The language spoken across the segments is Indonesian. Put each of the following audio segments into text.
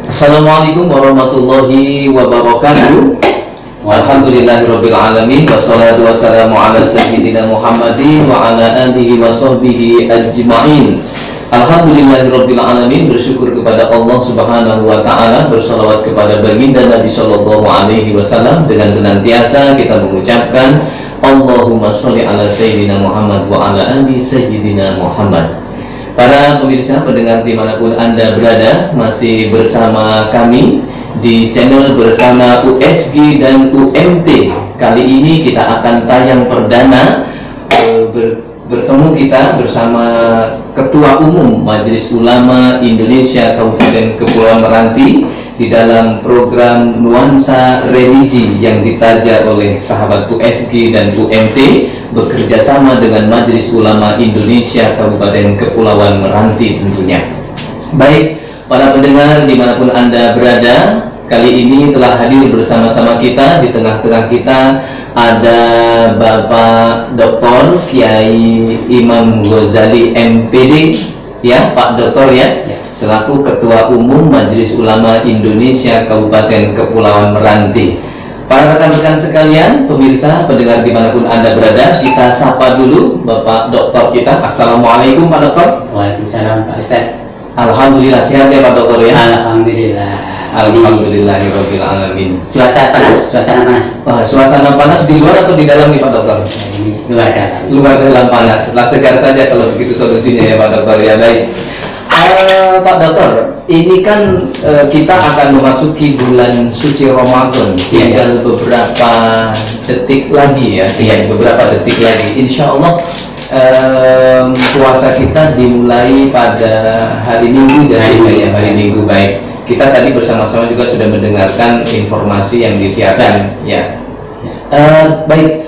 Assalamualaikum warahmatullahi wabarakatuh. Alhamdulillahirabbil alamin wassalatu wassalamu ala sayyidina Muhammadin wa ala alihi wa sahbihi ajma'in. Alhamdulillahirabbil alamin, bersyukur kepada Allah Subhanahu wa taala, bersalawat kepada baginda Nabi sallallahu alaihi wasallam, dengan senantiasa kita mengucapkan Allahumma sholli ala sayyidina Muhammad wa ala ali sayyidina Muhammad. Para pemirsa pendengar dimanapun Anda berada, masih bersama kami di channel Bersama USG dan UMT. Kali ini kita akan tayang perdana, bertemu kita bersama Ketua Umum Majelis Ulama Indonesia Kabupaten Kepulauan Meranti di dalam program Nuansa Religi yang ditaja oleh sahabat USG dan UMT bekerja sama dengan Majelis Ulama Indonesia Kabupaten Kepulauan Meranti tentunya. Baik, para pendengar dimanapun Anda berada, kali ini telah hadir bersama-sama kita. Di tengah-tengah kita ada Bapak Dr. Kiai Imam Ghazali MPD, ya Pak Dr. ya, selaku Ketua Umum Majelis Ulama Indonesia Kabupaten Kepulauan Meranti. Para rekan-rekan sekalian, pemirsa, pendengar dimanapun Anda berada, kita sapa dulu Bapak Doktor kita. Assalamualaikum Pak Doktor. Waalaikumsalam Pak Ustaz. Alhamdulillah sehat ya Pak Doktor ya. Alhamdulillah. Alhamdulillahirabbil alamin. Cuaca panas, suasana panas. Suasana panas di luar atau di dalam nih Pak Doktor? Ini luar dalam. Luar dalam panas. Lah segar saja kalau begitu solusinya ya Pak Doktor ya. Baik. Pak Dokter, ini kan kita akan memasuki bulan suci Ramadan, tinggal beberapa detik lagi ya, beberapa detik lagi. Insya Allah puasa kita dimulai pada hari Minggu, jadi hari Minggu. Baik, kita tadi bersama-sama juga sudah mendengarkan informasi yang disiarkan. Ya, baik.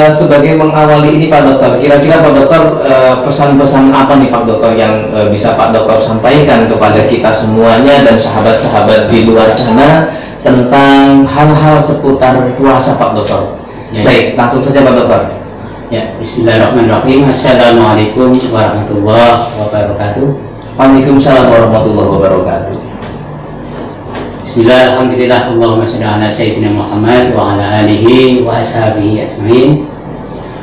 Sebagai mengawali ini Pak Dokter, kira-kira Pak Dokter pesan-pesan apa nih Pak Dokter yang bisa Pak Dokter sampaikan kepada kita semuanya dan sahabat-sahabat di luar sana tentang hal-hal seputar puasa Pak Dokter? Ya. Baik, langsung saja Pak Dokter. Ya, bismillahirrahmanirrahim. Assalamualaikum warahmatullahi wabarakatuh. Waalaikumsalam warahmatullahi wabarakatuh. Bismillah, alhamdulillah, Allahumma sholli ala sayyidina Muhammad wa ala alihi wa ashabihi ajmain.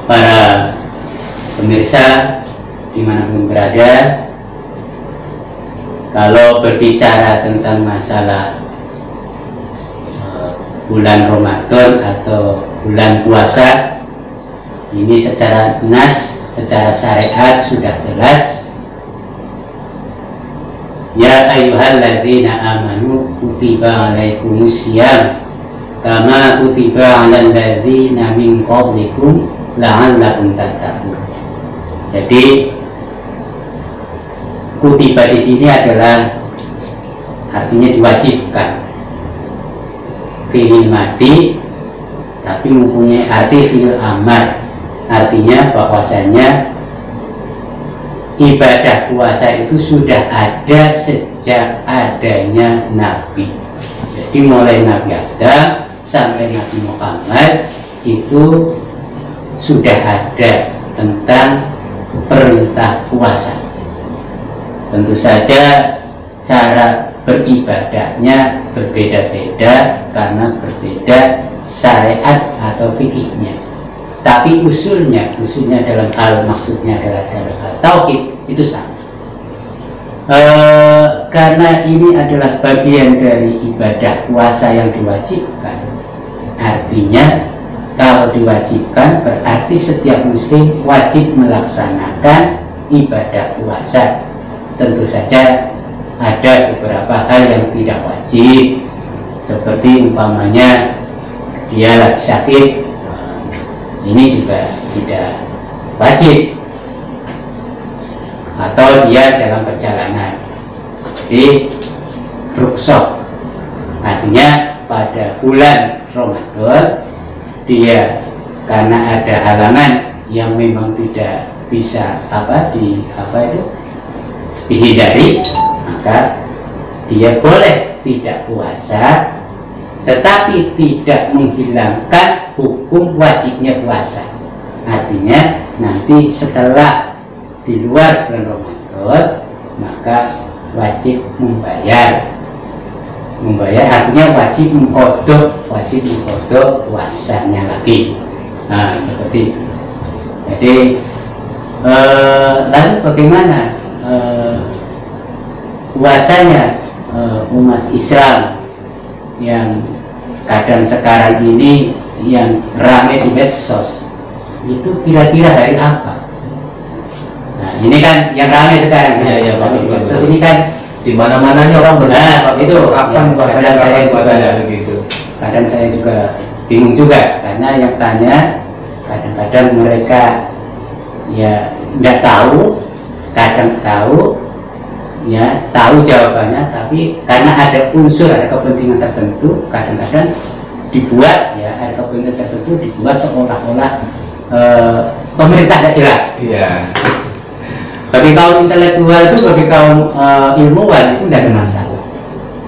Para pemirsa dimanapun berada, kalau berbicara tentang masalah bulan Ramadan atau bulan puasa, ini secara nas, secara syariat sudah jelas. Ya ayyuhalladzina amanu kutiba alaikumusiyam kama kutiba alal ladzina min qablikum la'allakum tattaqun. Jadi kutiba di sini adalah artinya diwajibkan, fi'il madi tapi mempunyai arti fi'il amar, artinya bahwasanya ibadah puasa itu sudah ada sejak adanya Nabi. Jadi mulai Nabi Adam sampai Nabi Muhammad itu sudah ada tentang perintah puasa. Tentu saja cara beribadahnya berbeda-beda karena berbeda syariat atau fikihnya. Tapi usulnya dalam hal, maksudnya adalah dalam hal tauhid itu sama. Karena ini adalah bagian dari ibadah puasa yang diwajibkan. Artinya kalau diwajibkan berarti setiap muslim wajib melaksanakan ibadah puasa. Tentu saja ada beberapa hal yang tidak wajib, seperti umpamanya dia lagi sakit, ini juga tidak wajib, atau dia dalam perjalanan, jadi rukhsah, artinya pada bulan Ramadan dia karena ada halangan yang memang tidak bisa dihindari, maka dia boleh tidak puasa, tetapi tidak menghilangkan hukum wajibnya puasa. Artinya nanti setelah di luar bulan Ramadan maka wajib membayar membayar artinya wajib mengkodok puasanya lagi. Nah, seperti itu. Jadi lalu bagaimana puasanya umat Islam yang kadang sekarang ini yang ramai di medsos itu kira-kira hari apa? Nah, ini kan yang ramai sekarang ya, di medsos ini kan di mana-mana nih orang bertanya itu kapan puasanya, saya begitu. Kadang saya juga bingung juga karena yang tanya kadang-kadang mereka ya tidak tahu, kadang tahu, ya tahu jawabannya, tapi karena ada unsur, ada kepentingan tertentu, kadang-kadang dibuat, ya ada kepentingan tertentu dibuat seolah-olah pemerintah tidak jelas. Iya. Bagi kaum intelektual itu, bagi kaum ilmuwan itu tidak ada masalah.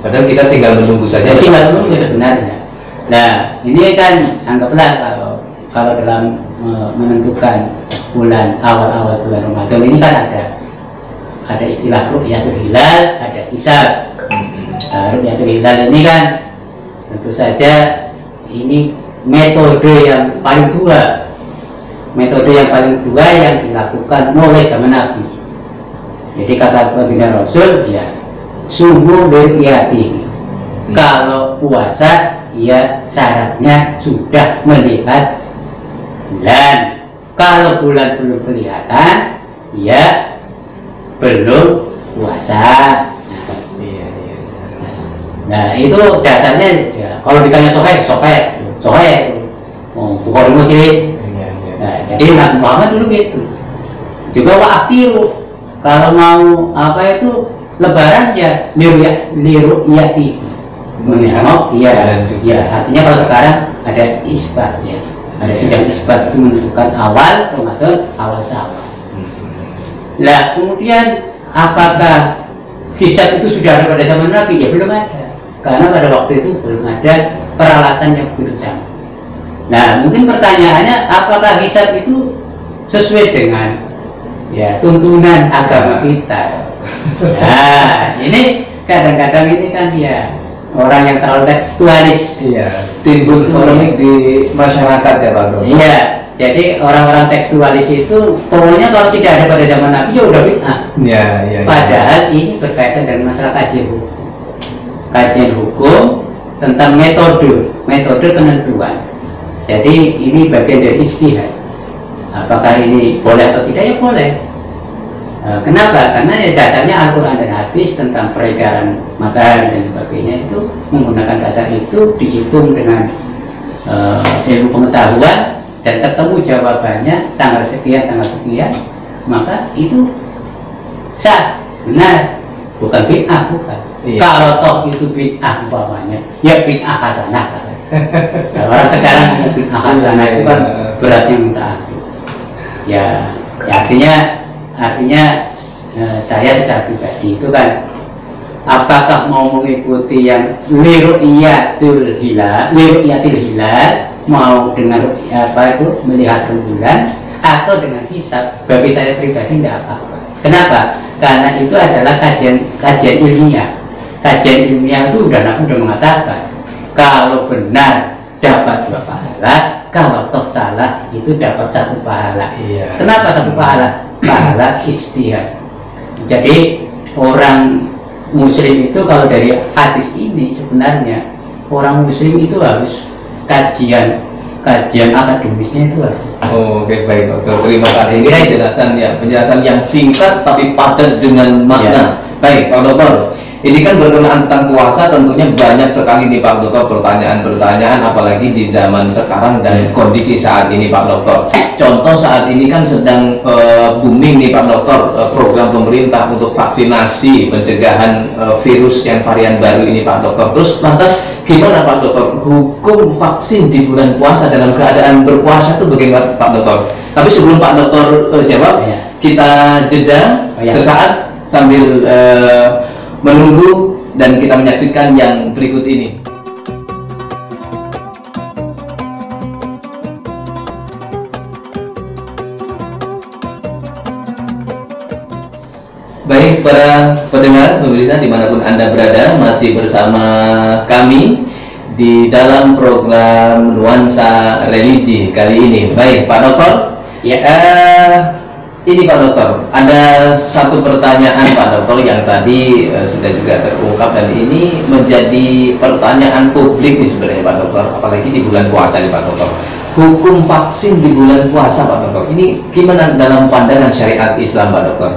Padahal kita tinggal menunggu saja. Tinggal menunggu sebenarnya. Nah, ini kan anggaplah kalau dalam menentukan bulan awal bulan Ramadan ini kan ada istilah ru'yatul hilal, ada hisab. Ru'yatul hilal ini kan tentu saja ini metode yang paling tua, yang dilakukan mulai zaman Nabi. Jadi kata baginda Rasul, ya sungguh berhati-hati. Kalau puasa, ya syaratnya sudah melihat bulan. Kalau bulan belum kelihatan, ya belum puasa. Nah, itu dasarnya ya, kalau ditanya soheh Bukhari Muslim. Nah, jadi Nabi Muhammad dulu gitu. Juga wa'aktiru, kalau mau apa itu lebaran ya liruyati. Menengok, ya, artinya kalau sekarang ada isbat, ya, ada sidang isbat itu menentukan awal Ramadan, awal Syawal. Lah kemudian apakah hisab itu sudah ada pada zaman Nabi? Ya belum ada, karena pada waktu itu belum ada peralatan yang begitu canggih. Nah, mungkin pertanyaannya apakah hisab itu sesuai dengan ya tuntunan agama kita? Nah, ini kadang-kadang ini kan ya orang yang terlalu tekstualis, iya, timbul polemik di masyarakat ya Pak Guru. Iya, jadi orang-orang tekstualis itu pokoknya kalau tidak ada pada zaman Nabi ya udah bid'ah. Iya. Padahal ini berkaitan dengan masalah kajian hukum tentang metode penentuan. Jadi ini bagian dari ijtihad. Apakah ini boleh atau tidak? Ya boleh. Kenapa? Karena ya dasarnya Al-Quran dan Hadis tentang peredaran matahari dan sebagainya itu menggunakan dasar itu, dihitung dengan ilmu pengetahuan dan ketemu jawabannya tanggal sekian, maka itu sah, benar, bukan bid'ah, bukan. Iya. Kalau toh itu bid'ah umpamanya, ya bid'ah hasanah. Nah, orang sekarang bid'ah hasanah itu kan beratnya minta ampun. Ya artinya saya secara pribadi itu kan apakah mau mengikuti yang liru'yatil hilal, mau dengan apa itu melihat rembulan, atau dengan hisab? Bagi saya pribadi tidak apa-apa. Kenapa? Karena itu adalah kajian ilmiah. Kajian ilmiah itu udah mengatakan kalau benar dapat 2 pahala, kalau toh salah itu dapat 1 pahala. Iya. Kenapa 1 pahala? Pahala ijtihad. Jadi orang muslim itu kalau dari hadis ini sebenarnya orang muslim itu harus kajian akademisnya itu harus. Oke, baik Dokter, terima kasih. Ini penjelasan yang singkat tapi padat dengan makna. Ya. Baik Pak Dokter, ini kan berkenaan tentang puasa, tentunya banyak sekali nih Pak Dokter pertanyaan-pertanyaan, apalagi di zaman sekarang dan kondisi saat ini Pak Dokter. Contoh saat ini kan sedang booming nih Pak Dokter, program pemerintah untuk vaksinasi pencegahan virus yang varian baru ini Pak Dokter. Terus lantas gimana Pak Dokter hukum vaksin di bulan puasa dalam keadaan berpuasa itu bagaimana Pak Dokter? Tapi sebelum Pak Dokter jawab, kita jeda sesaat sambil menunggu dan kita menyaksikan yang berikut ini. Baik para pendengar, pemirsa dimanapun Anda berada, masih bersama kami di dalam program Nuansa Religi kali ini. Baik, Pak Dokter. Ya. Ini Pak Dokter, ada satu pertanyaan Pak Dokter yang tadi sudah juga terungkap, dan ini menjadi pertanyaan publik nih sebenarnya Pak Dokter, apalagi di bulan puasa nih Pak Dokter. Hukum vaksin di bulan puasa Pak Dokter, ini gimana dalam pandangan syariat Islam Pak Dokter?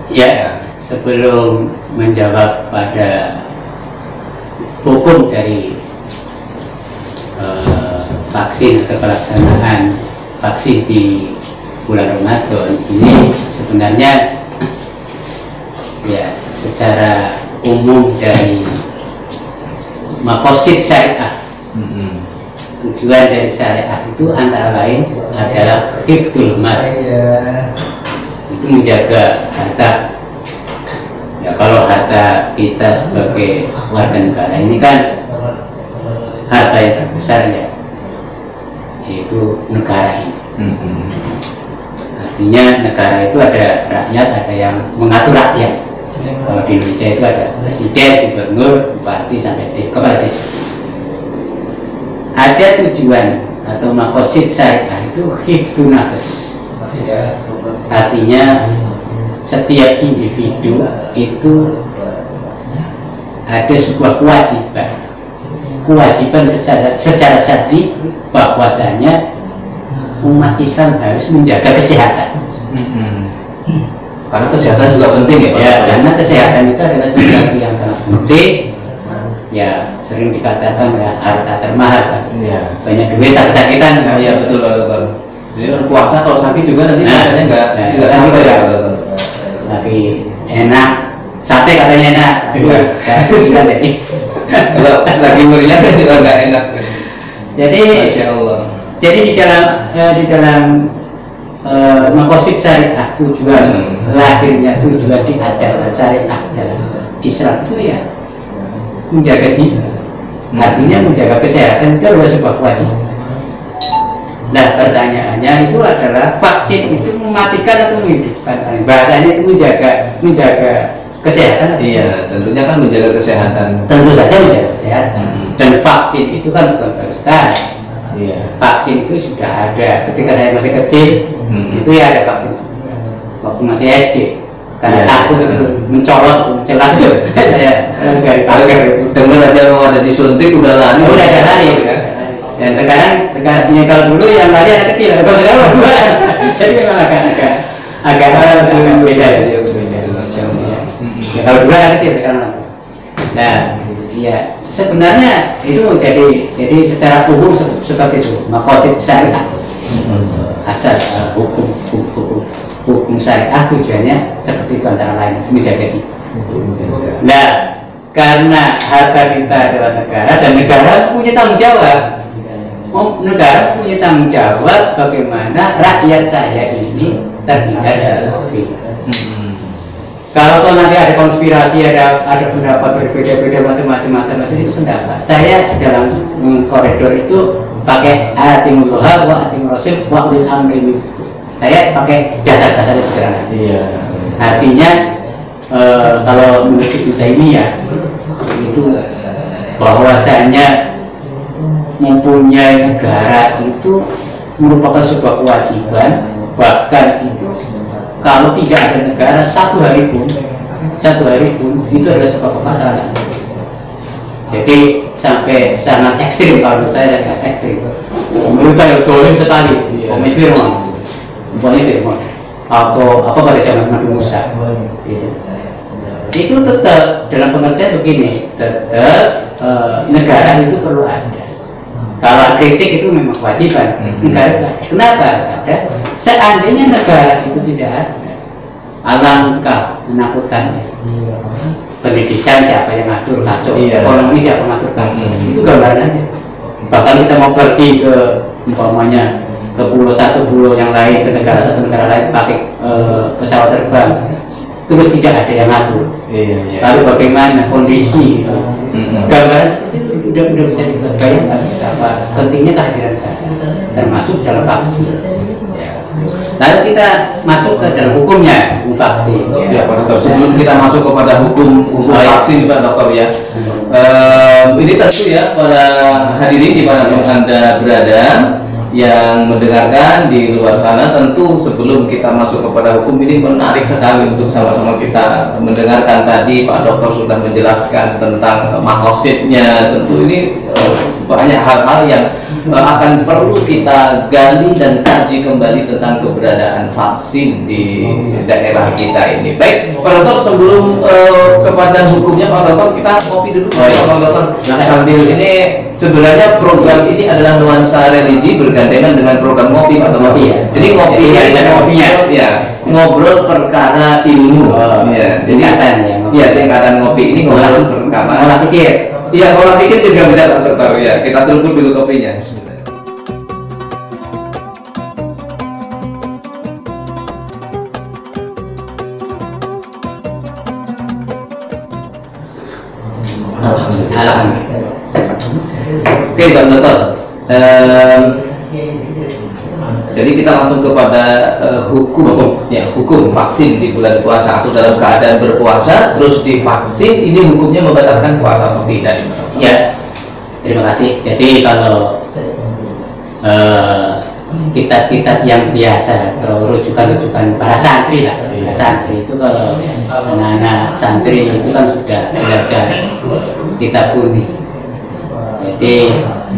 Ya, sebelum menjawab pada hukum dari vaksin atau pelaksanaan vaksin di bulan Ramadan ini, sebenarnya ya secara umum dari maqasid syariah, tujuan dari syariah itu antara lain adalah hifdzul mal, itu menjaga harta. Ya, kalau harta kita sebagai warga negara ini kan harta yang terbesar, ya, yaitu negara ini. Artinya negara itu ada rakyat, ada yang mengatur rakyat. Kalau di Indonesia itu ada presiden, gubernur, bupati, sampai kepala desa. Ada tujuan atau maqasid syariah itu hifdzun nafs. Artinya setiap individu itu ada sebuah kewajiban secara syar'i bahwasanya umat Islam harus menjaga kesehatan. Karena kesehatan juga penting ya Pak. Ya, karena kesehatan itu adalah sesuatu yang sangat penting. Ya, sering dikatakan ya harta termahal kan. Ya. Banyak duit sakit-sakitan kan. Iya betul Pak Dokter. Jadi puasa kalau sakit juga nanti rasanya nggak sampai ya. Lagi enak, sate katanya enak. Kita jadi. Kalau lagi meriah kan juga nggak enak. Jadi, Masya Allah. Jadi di dalam maqasid syariah, tujuan lahirnya, tujuan diadakan syariah dalam Islam itu ya menjaga jiwa. Artinya menjaga kesehatan itu adalah sebuah kewajiban. Nah, pertanyaannya itu adalah vaksin itu mematikan atau menghidupkan? Bahasanya itu menjaga kesehatan. Iya, tentunya kan menjaga kesehatan. Tentu saja menjaga kesehatan. Dan vaksin itu kan bukan baru sekarang. Iya. Vaksin itu sudah ada ketika saya masih kecil. Itu ya ada vaksin waktu masih SD. Karena takut itu mencolot, mencelat itu. Dari pagar itu. Dengar aja mau ada disuntik udah lari. Udah ada lari. Dan sekarang kalau dulu yang lari anak kecil, kalau sekarang dua. Jadi memang agak beda ya. Ya, kalau dulu anak kecil sekarang. Nah, ya sebenarnya itu jadi secara umum seperti itu maqasid syariah. Asal hukum syariah tujuannya seperti itu, antara lain menjaga jiwa. Nah, karena harta kita adalah negara dan negara punya tanggung jawab. Negara punya tanggung jawab bagaimana rakyat saya ini terhindar dari COVID. Kalau nanti ada konspirasi, ada pendapat berbeda-beda macam-macam itu pendapat. Saya dalam koridor itu pakai atimullah wa atimur rasul wa ulil amri minkum. Saya pakai dasar-dasar sederhana. Iya. Artinya kalau menurut kita ini ya itu bahwasanya mempunyai negara itu merupakan sebuah kewajiban. Bahkan itu kalau tidak ada negara satu hari pun itu adalah sebuah kepahlawanan. Jadi sampai sangat ekstrim, kalau menurut saya sangat ekstrim. Pemerintah yang dolim sekali, umpamanya Firman atau apa pada zaman Nabi Musa. Itu tetap dalam pengertian begini, tetap negara itu perlu ada. Kalau kritik itu memang kewajiban negara. Kenapa harus ada? Seandainya negara itu tidak ada, alangkah menakutkannya. Pendidikan siapa yang ngatur kacau, ekonomi siapa yang ngatur kacau, itu gambaran aja. Bahkan kita mau pergi ke umpamanya ke pulau satu pulau yang lain, ke negara satu negara lain pakai pesawat terbang, terus tidak ada yang ngatur. Lalu bagaimana kondisi? Gambaran seperti itu udah bisa dibayangkan betapa pentingnya kehadiran kasar, termasuk dalam vaksin. Lalu kita masuk ke dalam hukumnya, hukum vaksin. Ya, Pak Dokter. Sebelum kita masuk kepada hukum vaksin, Pak Dokter ya. Ini tentu ya para hadirin di mana pun Anda berada yang mendengarkan di luar sana, tentu sebelum kita masuk kepada hukum ini menarik sekali untuk sama-sama kita mendengarkan. Tadi Pak Dokter sudah menjelaskan tentang makosidnya. Tentu ini banyak hal-hal yang akan perlu kita gali dan kaji kembali tentang keberadaan vaksin di daerah kita ini. Baik, Pak Dokter, sebelum kepada hukumnya Pak Dokter, kita ngopi dulu Pak Dokter. Sambil ini sebenarnya program ini adalah nuansa religi bergandengan dengan program ngopi Pak Dokter. Ya. Jadi ngopi ngopinya ya, ngobrol perkara ilmu. Ya, Singkatan ya. Ya, singkatan ngopi ini ngobrol perkara. Olah pikir. Iya, pola pikir juga bisa Pak Dokter ya. Kita seruput dulu kopinya. Alhamdulillah. Oke, Pak Dokter. Jadi kita langsung kepada hukum vaksin di bulan puasa atau dalam keadaan berpuasa terus divaksin, ini hukumnya membatalkan puasa atau tidak? Ya, terima kasih. Jadi kalau kitab-kitab yang biasa atau rujukan-rujukan para santri lah, para santri itu kalau anak-anak santri itu kan sudah belajar kitab kuning. Jadi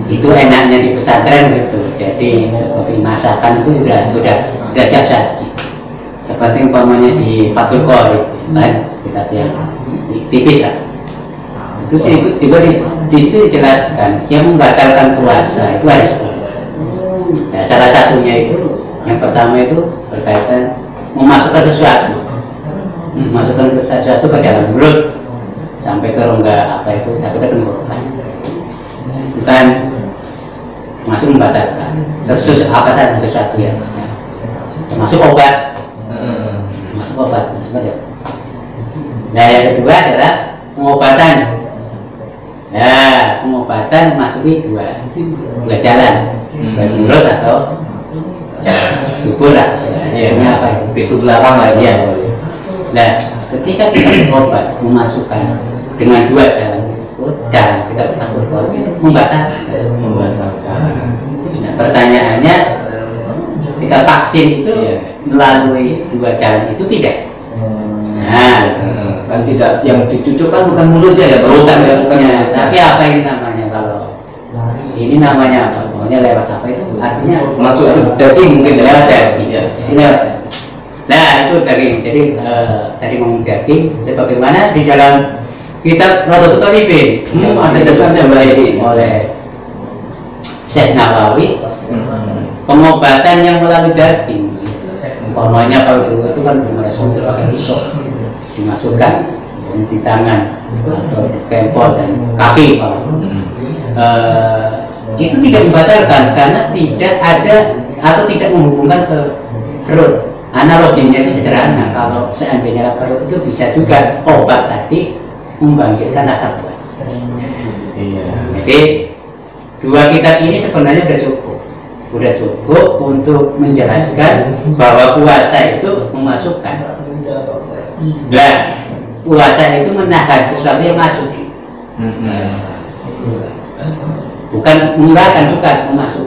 itu enaknya di pesantren gitu. Jadi seperti masakan itu udah siap saji. Seperti umpamanya di Fathul Qorib kan, kitab yang tipis lah. Itu juga di situ dijelaskan yang membatalkan puasa itu ada 10. Nah, salah satunya itu yang pertama itu berkaitan memasukkan sesuatu, memasukkan sesuatu ke dalam mulut sampai ke rongga apa itu sampai ke tenggorokan. Nah, itu kan masuk membatalkan apa saja sesuatu ya, termasuk obat, masuk aja. Nah, yang kedua adalah pengobatan. Nah, pengobatan masuki dua jalan, baik mulut atau tubuh lah. Ini apa itu? Pintu belakang lah ya. Nah, ketika kita berobat memasukkan dengan dua jalan tersebut dan kita berkata itu membatalkan. Nah, pertanyaannya, ketika vaksin itu melalui dua jalan itu tidak. Nah, kan tidak, yang dicucukkan bukan mulutnya ya, bukan mulutnya, tapi apa ini namanya, kalau ini namanya apa? Pokoknya lewat apa itu? Artinya masuk ke daging mungkin lewat daging. Ya. Lewat. Nah, itu daging. Jadi tadi ngomong daging, sebagaimana di dalam kitab Raudatul Thalibin ada dasarnya oleh Syekh Nawawi, pengobatan yang melalui daging. Umpamanya kalau dulu itu kan gimana suntik pakai pisau dimasukkan di tangan atau di kempol dan kaki itu tidak membatalkan karena tidak ada atau tidak menghubungkan ke perut. Analoginya itu sederhana, kalau seandainya perut itu bisa juga obat tadi membangkitkan rasa buat. Jadi dua kitab ini sebenarnya sudah cukup untuk menjelaskan bahwa puasa itu memasukkan. Nah, puasa itu menahan sesuatu yang masuk. Bukan mengeluarkan, bukan memasuk.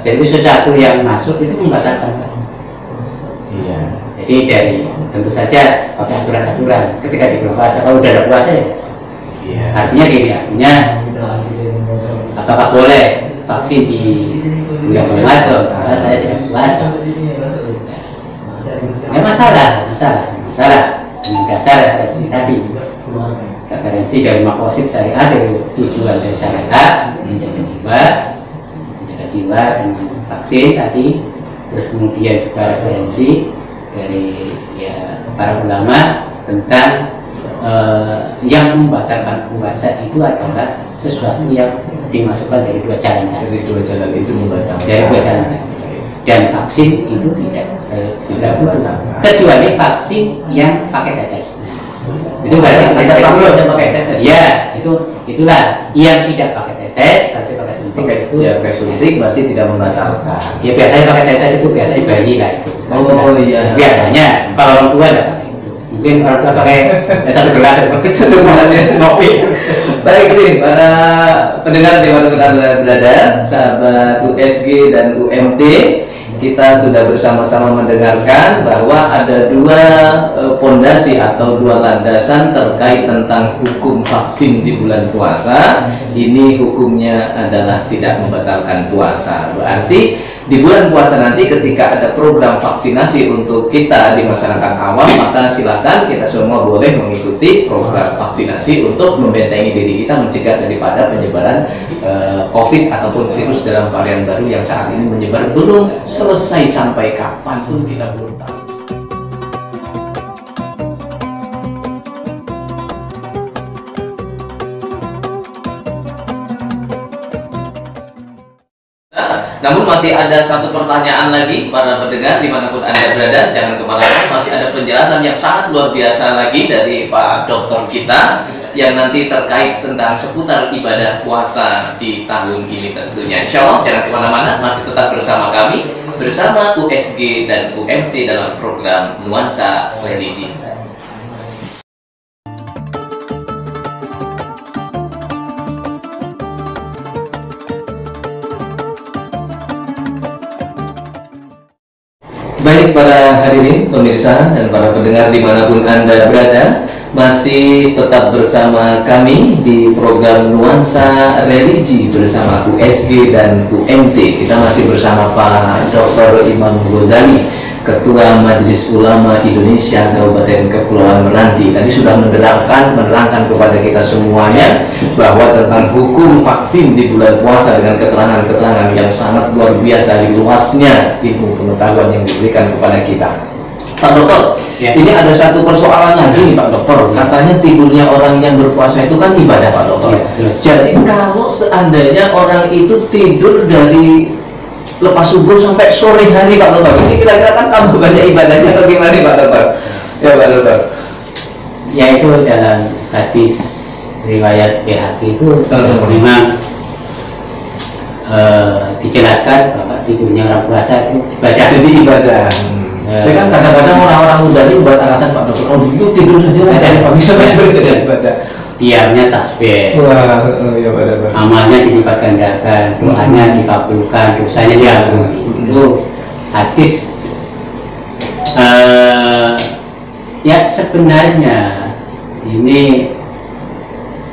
Jadi sesuatu yang masuk itu membatalkan. Jadi dari tentu saja pakai aturan-aturan ketika di bulan puasa. Kalau udah ada puasa ya, artinya gini, artinya apakah boleh vaksin di bulan Ramadan? Karena saya sedang puasa. Ya masalah dengan dasar referensi tadi, referensi dari makosid syariat, dari tujuan dari syariat menjaga jiwa dengan vaksin tadi, terus kemudian juga referensi dari para ulama tentang yang membatalkan puasa itu adalah sesuatu yang dimasukkan dari dua jalan tadi. Dari dua jalan itu membatalkan. Dari dua jalan tadi. Dan vaksin itu tidak butuh, kecuali vaksin yang pakai tetes. Itu berarti ada vaksin yang pakai tetes. Ya, itulah yang tidak pakai tetes. tetes, berarti pakai suntik itu. Ya pakai suntik berarti tidak membatalkan. Ya biasanya pakai tetes itu biasanya bayi lah itu. Oh iya. Biasanya kalau orang tua ya mungkin orang tua pakai satu gelas satu gelas ngopi. Baik nih para pendengar di mana Anda berada, sahabat USG dan UMT, kita sudah bersama-sama mendengarkan bahwa ada dua pondasi atau dua landasan terkait tentang hukum vaksin di bulan puasa. Ini hukumnya adalah tidak membatalkan puasa. Berarti di bulan puasa nanti ketika ada program vaksinasi untuk kita di masyarakat awam, maka silakan kita semua boleh mengikuti program vaksinasi untuk membentengi diri kita, mencegah daripada penyebaran COVID ataupun virus dalam varian baru yang saat ini menyebar belum selesai sampai kapan pun kita belum tahu. Namun masih ada satu pertanyaan lagi para pendengar dimanapun Anda berada, jangan kemana-mana, masih ada penjelasan yang sangat luar biasa lagi dari Pak Dokter kita yang nanti terkait tentang seputar ibadah puasa di tahun ini tentunya. Insya Allah jangan kemana-mana, masih tetap bersama kami, bersama USG dan UMT dalam program Nuansa Religi. Baik para hadirin, pemirsa, dan para pendengar dimanapun Anda berada, masih tetap bersama kami di program Nuansa Religi bersama USG dan UMT. Kita masih bersama Pak Dr. Imam Ghazali, Ketua Majelis Ulama Indonesia Kabupaten Kepulauan Meranti. Tadi sudah menerangkan kepada kita semuanya bahwa tentang hukum vaksin di bulan puasa dengan keterangan-keterangan yang sangat luar biasa, luasnya ilmu pengetahuan yang diberikan kepada kita. Pak Dokter, ya, ini ada satu persoalan lagi nih Pak Dokter. Katanya tidurnya orang yang berpuasa itu kan ibadah Pak Dokter. Ya. Jadi kalau seandainya orang itu tidur dari lepas subuh sampai sore hari Pak Dokter, ini kira-kira kan tambah banyak ibadahnya atau gimana Pak Dokter? Ya Pak Dokter. Ya itu dalam hadis riwayat BHQ itu memang dijelaskan bahwa tidurnya orang puasa itu ibadah. Jadi ibadah. Tapi kan kadang-kadang orang-orang muda ini buat alasan Pak Dokter, oh itu tidur saja dari pagi sampai sore tidak ibadah. Diamnya tasbih, ya Pak. amalnya dilipat gandakan, doanya dikabulkan, dosanya diampuni. Itu hadis. Ya sebenarnya ini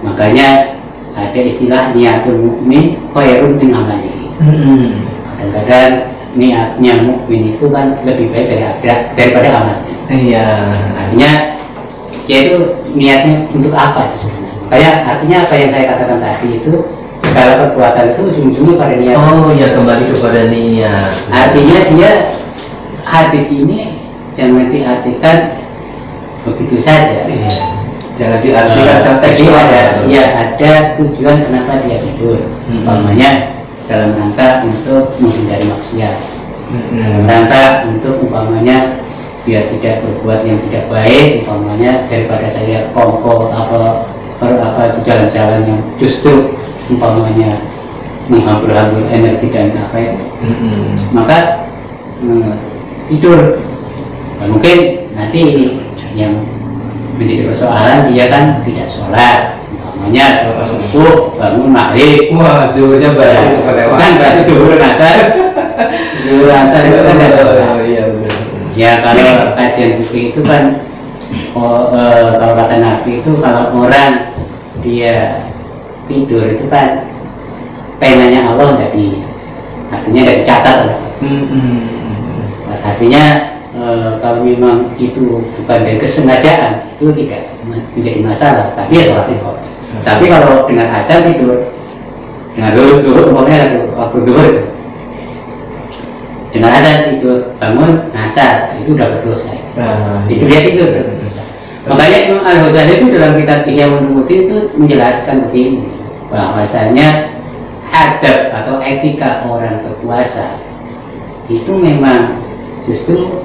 makanya ada istilah niatul mukmin khairun min amalihi. Kadang-kadang niatnya mukmin itu kan lebih baik daripada amalnya. Iya. Artinya yaitu niatnya untuk apa itu sebenarnya? Kayak artinya apa yang saya katakan tadi itu segala perbuatan itu ujung-ujungnya pada niat. Oh ya, kembali kepada niat. Artinya dia hadis ini jangan diartikan begitu saja. Iya. Jangan diartikan secara tekstual. Ada tujuan kenapa dia tidur. Umpamanya dalam rangka untuk menghindari maksiat. Dalam rangka untuk umpamanya biar tidak berbuat yang tidak baik, umpamanya daripada saya kongko apa itu jalan-jalan yang justru umpamanya menghambur-hambur energi dan apa itu, maka tidur. Nah, mungkin nanti ini yang menjadi persoalan, dia kan tidak sholat, umpamanya sholat subuh bangun maghrib, wah zuhurnya berarti kelewatan. Kan berarti zuhur asar zuhur asar itu kan tidak sholat. Iya benar. Ya kalau kajian fikih itu kan kalau kata Nabi itu kalau orang dia tidur itu kan penanya Allah artinya tidak dicatat. Artinya kalau memang itu bukan dari kesengajaan itu tidak menjadi masalah, tapi ya sholat itu. Tapi kalau dengan adzan tidur, dengan dulu umpamanya waktu duhur itu, dengan adzan tidur bangun asar itu udah berdosa. Itu dia tidur. Makanya Imam Al-Ghazali itu dalam kitab Ihya Ulumuddin itu menjelaskan begini, bahwasanya adab atau etika orang berpuasa itu memang justru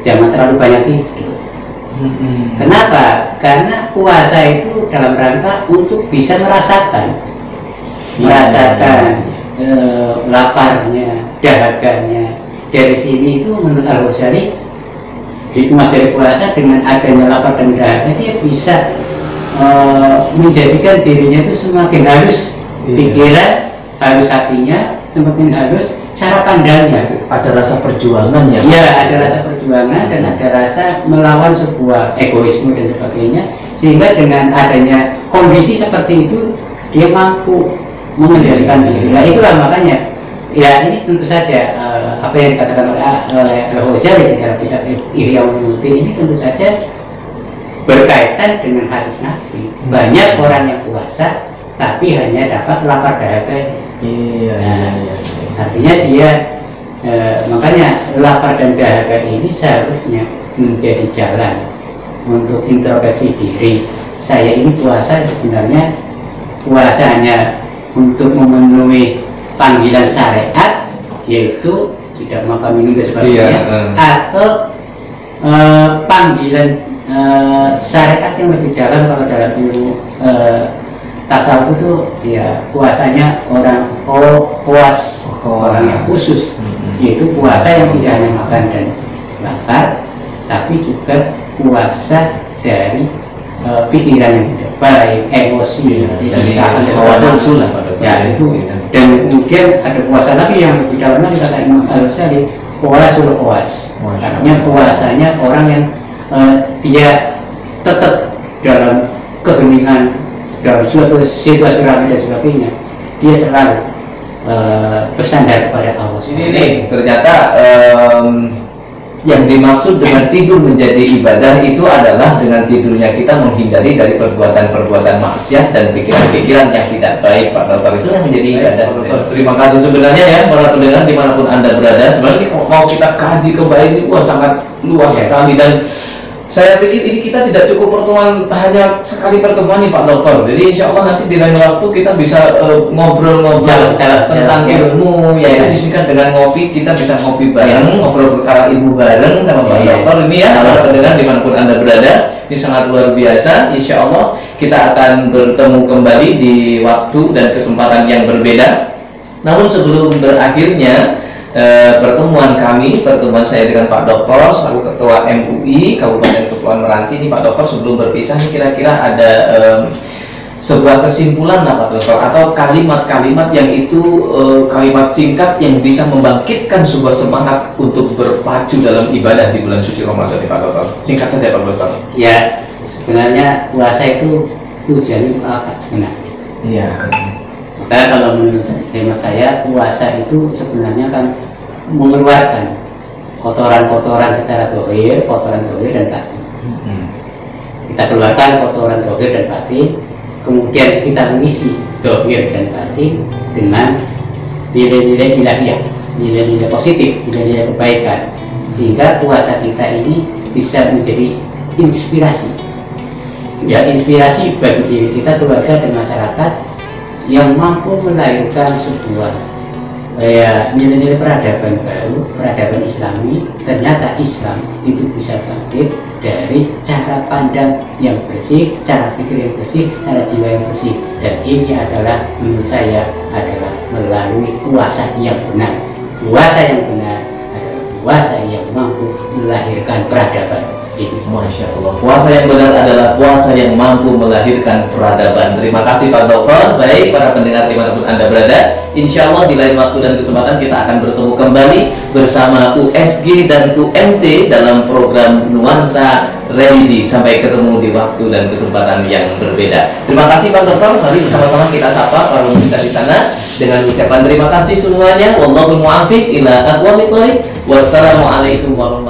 jangan terlalu banyak tidur. Kenapa? Karena puasa itu dalam rangka untuk bisa merasakan merasakan laparnya, dahaganya. Dari sini itu menurut Al-Ghazali, hikmah dari puasa dengan adanya lapar dan dahaga, dia bisa menjadikan dirinya itu semakin halus pikiran, halus hatinya, semakin halus cara pandangnya. Ada rasa perjuangan ya. Iya, ada rasa perjuangan dan ada rasa melawan sebuah egoisme dan sebagainya, sehingga dengan adanya kondisi seperti itu dia mampu mengendalikan diri. Nah, itulah makanya ya ini tentu saja apa yang dikatakan oleh Al-Ghazali di dalam kitab Ihya Ulumuddin ini tentu saja berkaitan dengan hadis Nabi. Banyak orang yang puasa tapi hanya dapat lapar dahaga. Iya, artinya dia makanya lapar dan dahaga ini seharusnya menjadi jalan untuk introspeksi diri. Saya ini puasa sebenarnya puasanya untuk memenuhi panggilan syariat, yaitu tidak makan minum dan sebagainya, atau panggilan syariat yang lebih dalam. Kalau dalam ilmu tasawuf itu ya puasanya orang orang yang khusus, yaitu puasa yang tidak hanya makan dan lapar, tapi juga puasa dari pikiran yang tidak baik, emosi, hawa nafsu lah ya itu. Dan kemudian ada puasa lagi yang lebih dalam lagi kata Imam Al-Ghazali, puasul puas. Artinya puasanya orang yang dia tetap dalam keheningan, dalam suatu situasi ramai dan sebagainya, dia selalu bersandar kepada Allah. Ini nih ternyata yang dimaksud dengan tidur menjadi ibadah itu adalah dengan tidurnya kita menghindari dari perbuatan-perbuatan maksiat dan pikiran-pikiran yang tidak baik, Pak Dokter. Itu yang menjadi ibadah. Terima kasih sebenarnya ya para pendengar dimanapun Anda berada. Sebenarnya kalau mau kita kaji kembali ini sangat luas sekali, dan saya pikir ini kita tidak cukup pertemuan hanya sekali pertemuan nih Pak Dokter. Jadi insya Allah nanti di lain waktu kita bisa ngobrol-ngobrol tentang ilmu, yaitu disingkat dengan ngopi. Kita bisa ngopi bareng, ngobrol perkara ilmu bareng sama Pak Dokter ini ya. Para pendengar dimanapun Anda berada, ini sangat luar biasa. Insya Allah kita akan bertemu kembali di waktu dan kesempatan yang berbeda. Namun sebelum berakhirnya pertemuan saya dengan Pak Dokter selaku Ketua MUI Kabupaten Kepulauan Meranti ini, Pak Dokter, sebelum berpisah ini kira-kira ada sebuah kesimpulan lah Pak Dokter, atau kalimat-kalimat yang itu kalimat singkat yang bisa membangkitkan sebuah semangat untuk berpacu dalam ibadah di bulan suci Ramadan ini Pak Dokter. Singkat saja Pak Dokter. Ya, sebenarnya puasa itu tujuannya apa sebenarnya? Iya. Maka kalau menurut hemat saya, puasa itu sebenarnya kan mengeluarkan kotoran-kotoran secara dohir, kotoran dohir dan batin. Kita keluarkan kotoran dohir dan batin, kemudian kita mengisi dohir dan batin dengan nilai-nilai ilahiyah, nilai-nilai positif, nilai-nilai kebaikan, sehingga puasa kita ini bisa menjadi inspirasi. Ya, inspirasi bagi diri kita, keluarga dan masyarakat, yang mampu melahirkan sebuah nilai-nilai peradaban baru, peradaban Islami. Ternyata Islam itu bisa bangkit dari cara pandang yang bersih, cara pikir yang bersih, cara jiwa yang bersih, dan ini adalah menurut saya adalah melalui puasa yang benar. Puasa yang benar adalah puasa yang mampu melahirkan peradaban. Masya Allah, puasa yang benar adalah puasa yang mampu melahirkan peradaban. Terima kasih Pak Dokter. Baik para pendengar dimanapun Anda berada, insya Allah di lain waktu dan kesempatan kita akan bertemu kembali bersama USG dan UMT dalam program Nuansa Religi. Sampai ketemu di waktu dan kesempatan yang berbeda. Terima kasih Pak Dokter. Mari bersama-sama kita sapa para pemirsa di sana dengan ucapan terima kasih semuanya. Wallahul muwaffiq ila aqwamit thoriq. Wassalamualaikum warahmatullahi wabarakatuh.